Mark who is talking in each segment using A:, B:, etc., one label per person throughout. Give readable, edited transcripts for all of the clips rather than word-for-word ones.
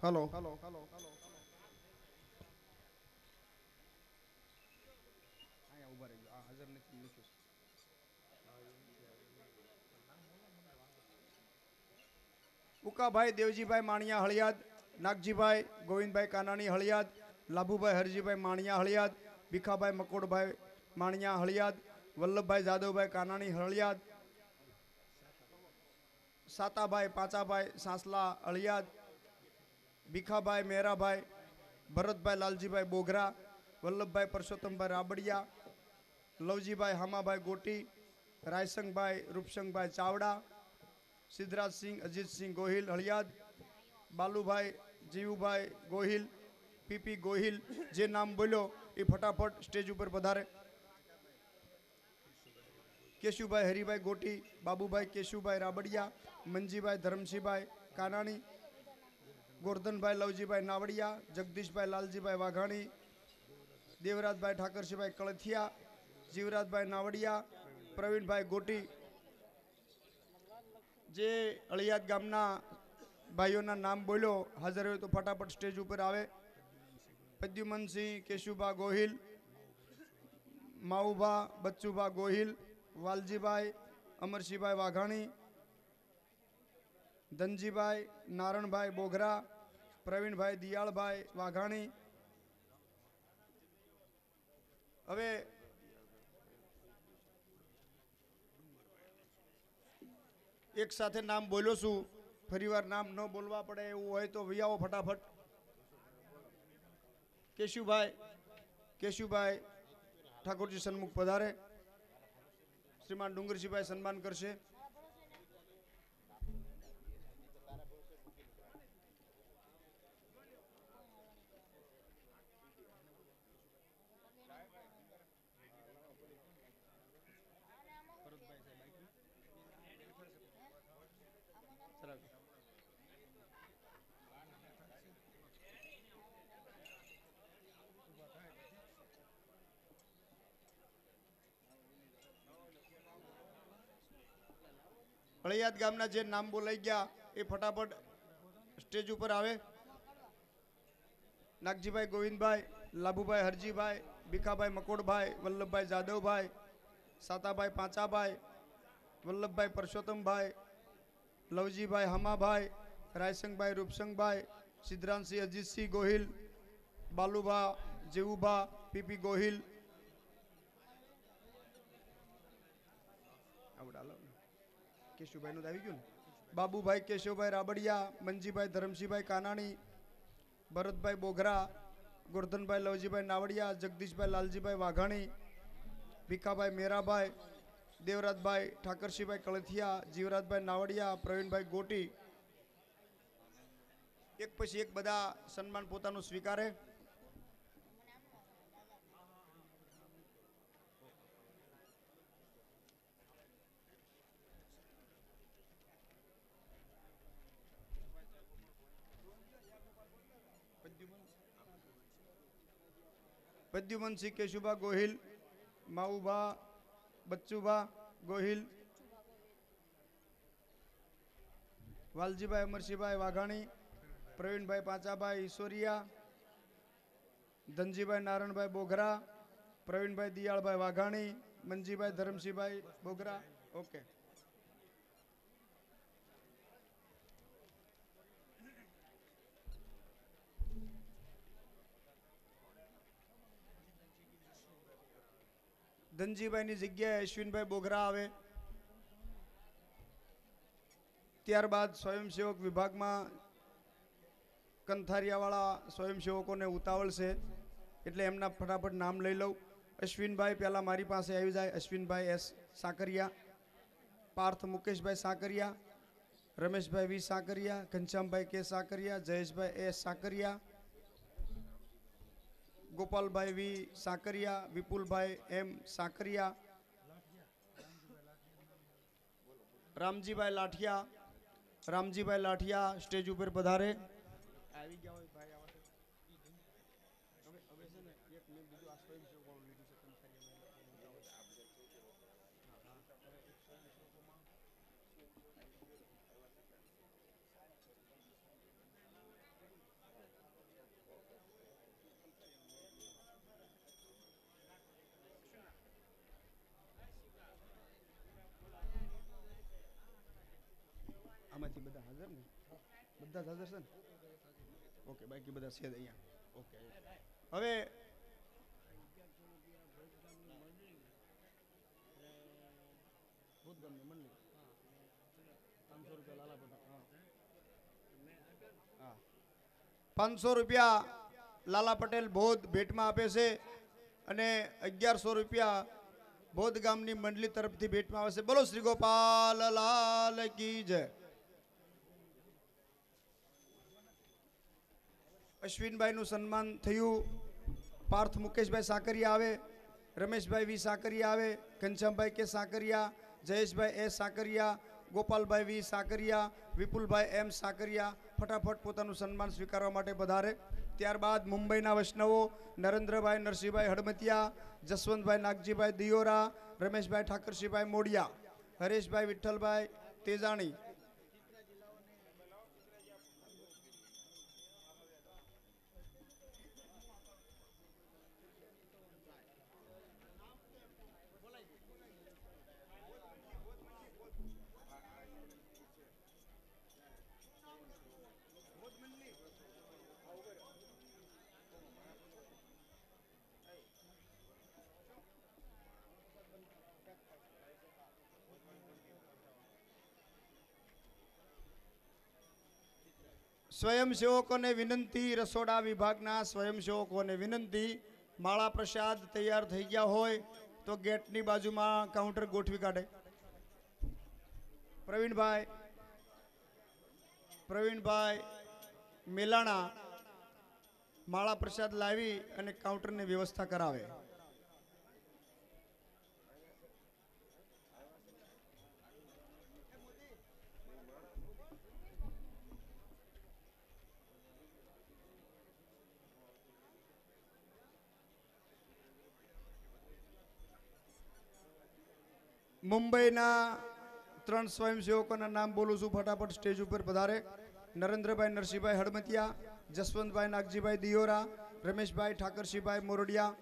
A: Hello. Ukabhai Devjibhai Maniya Haliyad, Nagjibhai Govindbhai Kanani Haliyad, Labhubhai Harjibhai Maniya Haliyad, Bhikhabhai Makodbhai Maniya Haliyad, Vallabhbhai Jadavbhai Kanani Haliyad, સાતાભાઈ પાચાભાઈ Sansla Haliyad, Bhikhabhai Merabhai, Bharatbhai Laljibhai Bogra, Vallabhbhai Parsottambhai Rabadiya, Lavjibhai હામાભાઈ ગોટી, રાયસંગભાઈ રૂપસંગભાઈ Chavda, Siddharajsinh Ajitsinh Gohil Haliyad, Balubhai જીવુભાઈ Gohil, PP Gohil. જે નામ બોલ્યો એ ફટાફટ સ્ટેજ ઉપર પધારે. કેશુભાઈ હરિભાઈ ગોટી, બાબુભાઈ કેશુભાઈ રાબડિયા, મંજીભાઈ ધરમસિંહભાઈ કાનાણી, ગોરધનભાઈ લવજીભાઈ નાવડિયા, જગદીશભાઈ લાલજીભાઈ વાઘાણી, દેવરાજભાઈ ઠાકરસિંહભાઈ કળથિયા, જીવરાજભાઈ નાવડિયા, પ્રવીણભાઈ ગોટી. જે અળિયાદ ગામના ભાઈઓના નામ બોલ્યો હાજર હોય તો ફટાફટ સ્ટેજ ઉપર આવે. પ્રદ્યુમનસિંહ કેશુભા ગોહિલ, માઉભા બચ્ચુભા ગોહિલ, વાલજીભાઈ અમરસિંહભાઈ વાઘાણી, ધનજીભાઈ નારણભાઈ બોગરા, પ્રવીણભાઈ દિયાળભાઈ વાઘાણી. હવે એક સાથે નામ બોલ્યો છું, ફરીવાર નામ ન બોલવા પડે એવું હોય તો વિયાવો ફટાફટ. કેશુભાઈ ઠાકોરજી સન્મુખ પધારે. શ્રીમાન ડુંગરજીભાઈ સન્માન કરશે. અળિયાદ ગામના જે નામ બોલાઈ ગયા એ ફટાફટ સ્ટેજ ઉપર આવે. નાગજીભાઈ ગોવિંદભાઈ, લાભુભાઈ હરજીભાઈ, ભીખાભાઈ મકોડભાઈ, વલ્લભભાઈ જાદવભાઈ, સાતાભાઈ પાંચાભાઈ, વલ્લભભાઈ પરસોત્તમભાઈ, લવજીભાઈ હમાભાઈ, રાયસંગભાઈ રૂપસંગભાઈ, સિદ્ધરાજસિંહ અજીતસિંહ ગોહિલ, બાલુભા જેવુભા પીપી ગોહિલ. કેશુભાઈ નું આવી ગયું ને. બાબુભાઈ કેશવભાઈ રાબડિયા, મંજીભાઈ ધરમસિંહભાઈ કાનાણી, ભરતભાઈ બોગરા, ગોરધનભાઈ લવજીભાઈ નાવડિયા, જગદીશભાઈ લાલજીભાઈ વાઘાણી, ભીખાભાઈ મેરાભાઈ, દેવરાજભાઈ ઠાકરસિંહભાઈ કળથિયા, જીવરાજભાઈ નાવડિયા, પ્રવીણભાઈ ગોટી. એક પછી એક બધા સન્માન પોતાનું સ્વીકારે. પ્રદ્યુમનસિંહ કેશુભા ગોહિલ, માઉભા બચ્ચુભા ગોહિલ, વાલજીભાઈ અમરસિંહભાઈ વાઘાણી, પ્રવીણભાઈ પાંચાભાઈ ઈશ્વરિયા, ધનજીભાઈ નારણભાઈ બોગરા, પ્રવીણભાઈ દિયાળભાઈ વાઘાણી, મંજીભાઈ ધરમસિંહભાઈ બોગરા. ઓકે. ધનજીભાઈની જગ્યાએ અશ્વિનભાઈ બોગરા આવે. ત્યારબાદ સ્વયંસેવક વિભાગમાં કંથારિયાવાળા સ્વયંસેવકોને ઉતાવળ છે એટલે એમના ફટાફટ નામ લઈ લઉં. અશ્વિનભાઈ પહેલાં મારી પાસે આવી જાય. અશ્વિનભાઈ એસ સાકરિયા, પાર્થ મુકેશભાઈ સાકરિયા, રમેશભાઈ વી સાકરિયા, ઘનશ્યામભાઈ કે સાકરિયા, જયેશભાઈ એ સાકરિયા, ગોપાલભાઈ વી સાકરિયા, વિપુલભાઈ એમ સાકરિયા, રામજીભાઈ લાઠિયા સ્ટેજ ઉપર પધારે. આવી ગયા હોય ભાઈ આવા હવે છે ને એક મેં બીજું આ સ્વયંસેવક વાળું લીધું છે કંથારિયામાં. આમાંથી બધા હાજર ને? બધા જ હાજર છે ને? ઓકે, બાકી બધા છે અહીંયા. ઓકે, હવે ભૂતગામની મંડળી 500 રૂપિયા લાલા પટેલ. હા, 500 રૂપિયા લાલા પટેલ બોધ ભેટમાં આપે છે અને 1100 રૂપિયા બોધ ગામની મંડળી તરફથી ભેટમાં આવે છે. બોલો શ્રી ગોપાલ લાલ કી જય. અશ્વિનભાઈ નું સન્માન થયું. પાર્થ મુકેશભાઈ સાકરિયા આવે, રમેશભાઈ વી સાકરિયા આવે, ઘનશ્યામભાઈ કે સાકરિયા, જયેશભાઈ એ સાકરિયા, ગોપાલભાઈ વી સાકરિયા, વિપુલભાઈ એમ સાકરિયા ફટાફટ પોતાનું સન્માન સ્વીકારવા માટે પધારે. ત્યારબાદ મુંબઈના વૈષ્ણવો નરેન્દ્રભાઈ નરસિંહભાઈ હડમતિયા, જસવંતભાઈ નાગજીભાઈ દિયોરા, રમેશભાઈ ઠાકરસિંહભાઈ મોડિયા, હરેશભાઈ વિઠ્ઠલભાઈ તેજાણી, સ્વયંસેવકોને વિનંતી, રસોડા વિભાગના સ્વયંસેવકોને વિનંતી, માળા પ્રસાદ તૈયાર થઈ ગયા હોય તો ગેટની બાજુમાં કાઉન્ટર ગોઠવી કાઢે. પ્રવીણભાઈ મેલાણા માળા પ્રસાદ લાવી અને કાઉન્ટરની વ્યવસ્થા કરાવે. મુંબઈના 3 સ્વયંસેવકોના નામ બોલું છું, ફટાફટ સ્ટેજ ઉપર પધારે. નરેન્દ્રભાઈ નરસિંહભાઈ હડમતિયા, જસવંતભાઈ નાગજીભાઈ દિયોરા, રમેશભાઈ ઠાકરસિંહભાઈ મોરડિયા,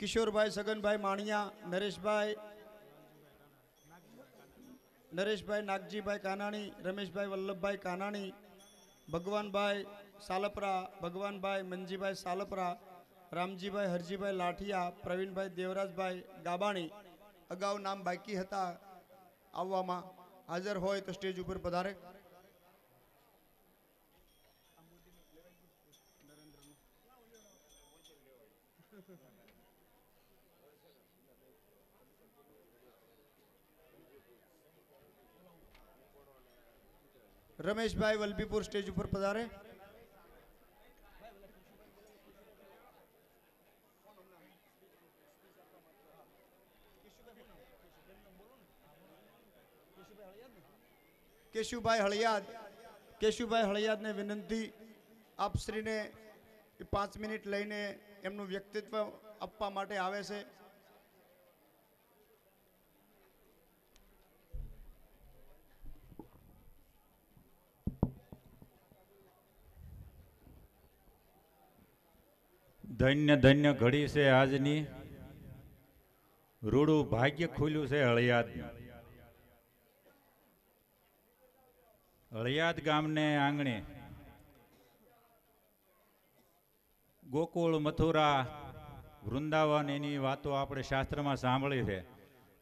A: કિશોરભાઈ સગનભાઈ માણિયા, નરેશભાઈ નાગજીભાઈ કાનાણી, રમેશભાઈ વલ્લભભાઈ કાનાણી, ભગવાનભાઈ સાલપરા, ભગવાનભાઈ મંજીભાઈ સાલપરા, રામજીભાઈ હરજીભાઈ લાઠિયા, પ્રવીણભાઈ દેવરાજભાઈ ગાબાણી. અગાઉ નામ બાકી હતા આવવામાં, હાજર હોય તો સ્ટેજ ઉપર પધારે. રમેશભાઈ વલભીપુર સ્ટેજ ઉપર પધારે. કેશુભાઈ હળિયાદને વિનંતી, આપશ્રીને 5 મિનિટ લઈને એમનું વ્યક્તિત્વ આપવા માટે આવે છે.
B: ધન્ય ધન્ય ઘડી છે આજની, રૂડું ભાગ્ય ખુલ્યું છે હળિયાદ. હળિયાદ ગામને આંગણે ગોકુળ, મથુરા, વૃંદાવન એની વાતો આપણે શાસ્ત્રમાં સાંભળી છે,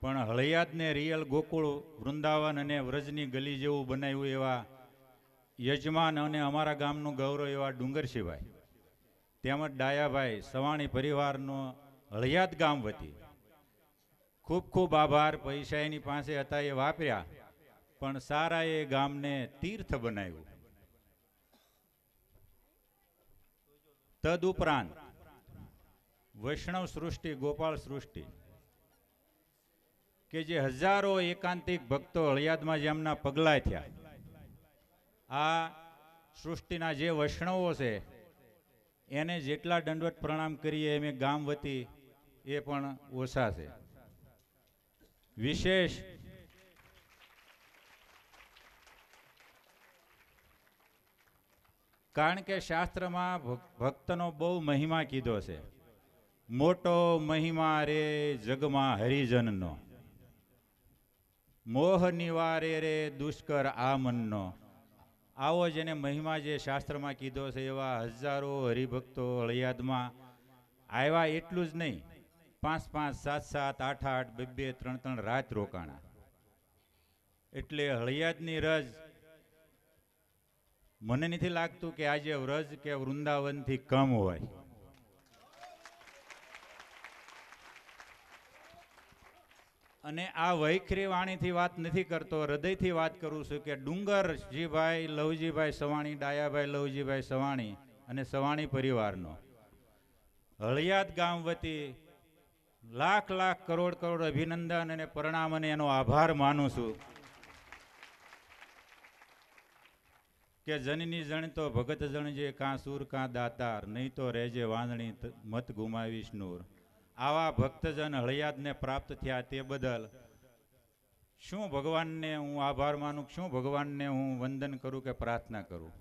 B: પણ હળિયાદને રિયલ ગોકુળ, વૃંદાવન અને વ્રજની ગલી જેવું બનાવ્યું એવા યજમાન અને અમારા ગામનું ગૌરવ એવા ડુંગરસિંહભાઈ તેમજ ડાયાભાઈ સવાણી પરિવારનો હળિયાદ ગામ વતી ખૂબ ખૂબ આભાર. પૈસા એની પાસે હતા એ વાપર્યા, પણ સારા એ ગામને તીર્થ બનાવ્યું. તદુપરાંત વૈષ્ણવ સૃષ્ટિ, ગોપાળ સૃષ્ટિ, કે જે હજારો એકાંતિક ભક્તો હળિયાદમાં જેમના પગલાં થયા, આ સૃષ્ટિના જે વૈષ્ણવો છે એને જેટલા દંડવત પ્રણામ કરીએ એમ ગામ વતી એ પણ ઓછા છે. વિશેષ કારણ કે શાસ્ત્રમાં ભક્તનો બહુ મહિમા કીધો છે. મોટો મહિમા રે જગમાં હરિજનનો, મોહ નિવારે રે દુષ્કર આ મનનો. આવો જેને મહિમા જે શાસ્ત્રમાં કીધો છે એવા હજારો હરિભક્તો હળિયાદમાં આવ્યા. એટલું જ નહીં, 5-5, 7-7, 8-8, 2-2, 3-3 રાત રોકાણા. એટલે હળિયાદની રજ મને નથી લાગતું કે આજે વ્રજ કે વૃંદાવનથી કમ હોય. અને આ વૈખરી વાણીથી વાત નથી કરતો, હૃદયથી વાત કરું છું કે ડુંગરજીભાઈ લવજીભાઈ સવાણી, ડાયાભાઈ લવજીભાઈ સવાણી અને સવાણી પરિવારનો હળિયાદ ગામ વતી લાખ લાખ કરોડ કરોડ અભિનંદન અને પ્રણામ અને એનો આભાર માનું છું કે જનની જણતો ભગત જણજે કાં સૂર કાં દાતાર, નહીં તો રહેજે વાંદણી મત ગુમાવીશ નૂર. આવા ભક્તજન હળિયાદને પ્રાપ્ત થયા તે બદલ શું ભગવાનને હું આભાર માનું, શું ભગવાનને હું વંદન કરું કે પ્રાર્થના કરું.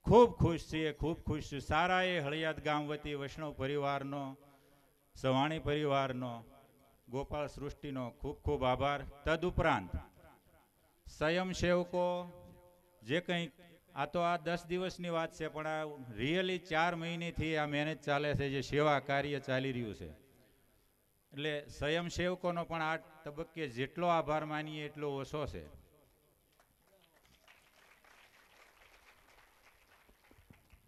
B: ખૂબ ખુશ છીએ, ખૂબ ખુશ છું. સારા એ હળિયાદ ગામ વતી વૈષ્ણવ પરિવારનો, સવાણી પરિવારનો, ગોપાળ સૃષ્ટિનો ખૂબ ખૂબ આભાર. તદુપરાંત સ્વયંસેવકો જે કંઈ, આ તો આ 10 દિવસની વાત છે, પણ આ રિયલી 4 મહિનેથી આ મહેનત ચાલે છે, જે સેવા કાર્ય ચાલી રહ્યું છે. એટલે સ્વયંસેવકોનો પણ આ તબક્કે જેટલો આભાર માનીએ એટલો ઓછો છે.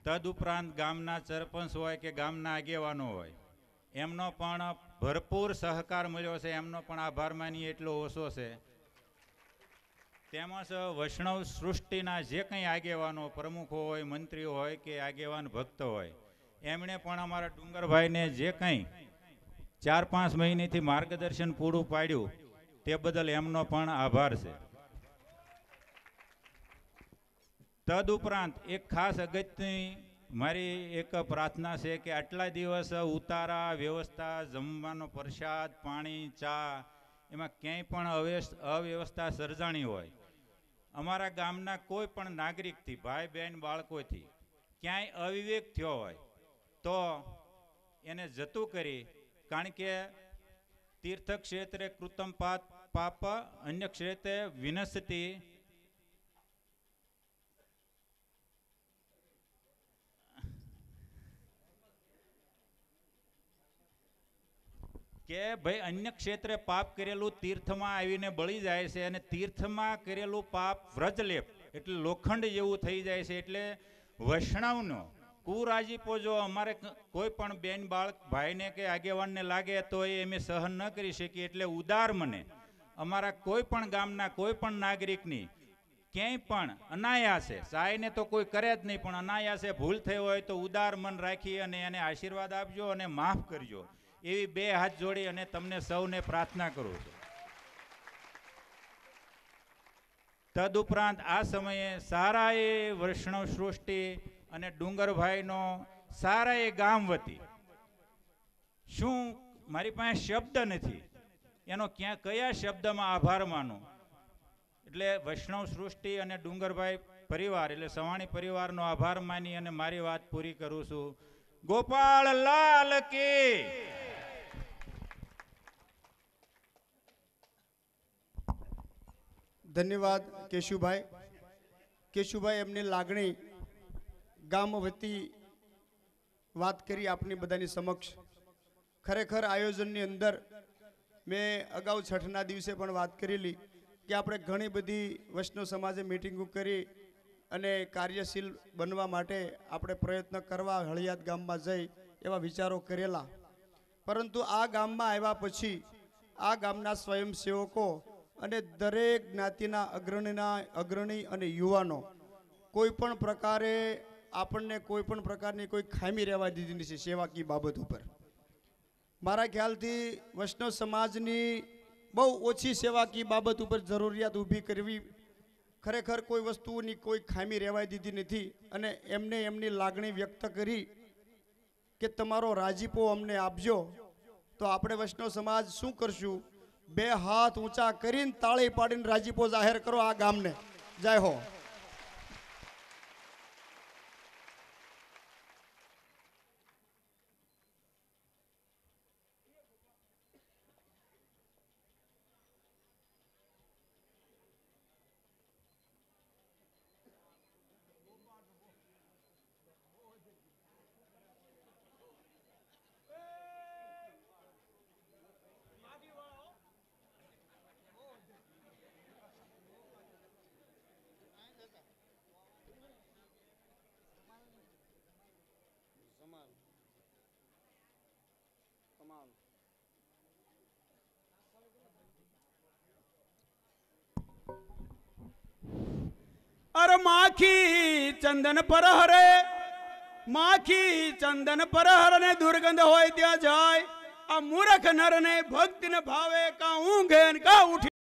B: તદુપરાંત ગામના સરપંચ હોય કે ગામના આગેવાનો હોય એમનો પણ ભરપૂર સહકાર મળ્યો છે, એમનો પણ આભાર માનીએ એટલો ઓછો છે. તેમજ વૈષ્ણવ સૃષ્ટિના જે કંઈ આગેવાનો, પ્રમુખો હોય, મંત્રીઓ હોય કે આગેવાન ભક્ત હોય, એમણે પણ અમારા ડુંગરભાઈને જે કંઈ 4-5 મહિનેથી માર્ગદર્શન પૂરું પાડ્યું તે બદલ એમનો પણ આભાર છે. તદુપરાંત એક ખાસ અગત્યની મારી એક પ્રાર્થના છે કે આટલા દિવસ ઉતારા, વ્યવસ્થા, જમવાનો પ્રસાદ, પાણી, ચા, એમાં ક્યાંય પણ અવ્યવસ્થા સર્જાણી હોય, અમારા ગામના કોઈ પણ નાગરિકથી, ભાઈ બહેન બાળકોથી ક્યાંય અવિવેક થયો હોય તો એને જતું કરી, કારણ કે તીર્થ ક્ષેત્રે કૃતમ પાપ અન્ય ક્ષેત્રે વિનશતી, કે ભાઈ અન્ય ક્ષેત્રે પાપ કરેલું તીર્થમાં આવીને બળી જાય છે, અને તીર્થમાં કરેલું પાપ વ્રજલેપ એટલે લોખંડ જેવું થઈ જાય છે. એટલે વૈષ્ણવનો કુરાજીપો જો અમારે કોઈ પણ બેન બાળક, ભાઈને કે આગેવાનને લાગે તો એ અમે સહન ન કરી શકીએ. એટલે ઉદાર મને અમારા કોઈ પણ ગામના કોઈ પણ નાગરિકની ક્યાંય પણ અનાયાસે, સાયને તો કોઈ કરે જ નહીં, પણ અનાયાસે ભૂલ થઈ હોય તો ઉદાર મન રાખી અને એને આશીર્વાદ આપજો અને માફ કરજો, એવી 2 હાથ જોડી અને તમને સૌને પ્રાર્થના કરું છું. તદુપરાંત આ સમયે સારા એ વૈષ્ણવ સૃષ્ટિ અને ડુંગરભાઈનો સારા એ ગામ વતી, શું મારી પાસે શબ્દ નથી એનો કયા શબ્દમાં આભાર માનું. એટલે વૈષ્ણવ સૃષ્ટિ અને ડુંગરભાઈ પરિવાર એટલે સવાણી પરિવારનો આભાર માની અને મારી વાત પૂરી કરું છું. ગોપાળ લાલ કી.
A: ધન્યવાદ કેશુભાઈ. કેશુભાઈ એમની લાગણી ગામ વતી વાત કરી આપની બધાની સમક્ષ. ખરેખર આયોજનની અંદર મેં અગાઉ છઠના દિવસે પણ વાત કરેલી કે આપણે ઘણી બધી વૈષ્ણવ સમાજે મિટિંગો કરી અને કાર્યશીલ બનવા માટે આપણે પ્રયત્ન કરવા હળિયાદ ગામમાં જઈ એવા વિચારો કરેલા. પરંતુ આ ગામમાં આવ્યા પછી આ ગામના સ્વયંસેવકો અને દરેક જ્ઞાતિના અગ્રણી અને યુવાનો કોઈ પણ પ્રકારે આપણને કોઈ પણ પ્રકારની કોઈ ખામી રહેવા દીધી નથી સેવાકીય બાબત ઉપર. મારા ખ્યાલથી વૈષ્ણવ સમાજની બહુ ઓછી સેવાકીય બાબત ઉપર જરૂરિયાત ઊભી કરવી, ખરેખર કોઈ વસ્તુની કોઈ ખામી રહેવાય દીધી નથી. અને એમને એમની લાગણી વ્યક્ત કરી કે તમારો રાજીપો અમને આપજો. તો આપણે વૈષ્ણવ સમાજ શું કરશું? 2 હાથ ઊંચા કરીને તાળી પાડીને રાજીપો જાહેર કરો આ ગામને. જય હો.
C: अरे माखी चंदन पर हरे, माखी चंदन पर हर ने दुर्गंध होय त्या जाय. आ मूर्ख नर ने भक्ति न भावे का ऊंघे का उठी.